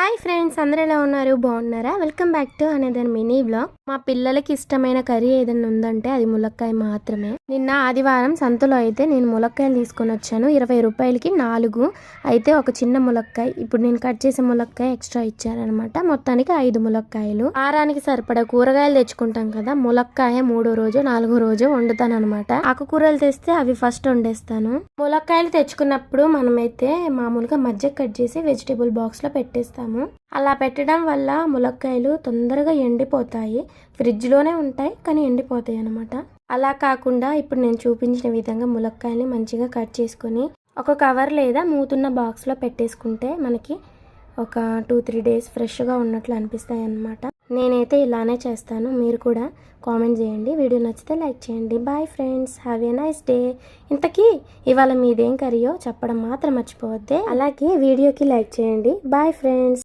Hi friends, అందరూ ఎలా ఉన్నారు? బాగున్నారా? Welcome back to another mini vlog. మా పిల్లలకి ఇష్టమైన కర్రీ ఏదైనా ఉందంటే అది ములక్కాయ మాత్రమే. నిన్న ఆదివారం సంతలో అయితే నేను ములక్కాయలు తీసుకొని వచ్చాను. 20 రూపాయలకి 4. అయితే ఒక చిన్న ములక్కాయ, ఇప్పుడు నేను కట్ చేసే ములక్కాయ ఎక్స్ట్రా ఇచ్చారనమాట. మొత్తానికి 5 ములక్కాయలు. వారానికి సరిపడా కూరగాయలు తెచ్చుకుంటాం కదా, ములక్కాయ 3వ రోజు 4వ రోజు వండుతాను అనమాట. ఆకుకూరలు తెస్తే అవి ఫస్ట్ వండేస్తాను. ములక్కాయలు తెచ్చుకున్నప్పుడు మనమైతే మామూలుగా మధ్య కట్ చేసి వెజిటేబుల్ బాక్స్ లో పెట్టేస్తాము. అలా పెట్టడం వల్ల ములక్కాయలు తొందరగా ఎండిపోతాయి. ఫ్రిడ్జ్లోనే ఉంటాయి కానీ ఎండిపోతాయి అన్నమాట. అలా కాకుండా ఇప్పుడు నేను చూపించిన విధంగా ములక్కాయని మంచిగా కట్ చేసుకొని ఒక కవర్ లేదా మూతున్న బాక్స్లో పెట్టేసుకుంటే మనకి ఒక 2-3 డేస్ ఫ్రెష్గా ఉన్నట్లు అనిపిస్తాయి అన్నమాట. నేనైతే ఇలానే చేస్తాను. మీరు కూడా కామెంట్ చేయండి. వీడియో నచ్చితే లైక్ చేయండి. Bye friends, have a nice day. ఇంతకీ ఇవాళ మీదేం కర్రీయో చెప్పడం మాత్రం మర్చిపోవద్దే. అలాగే వీడియోకి లైక్ చేయండి. Bye friends.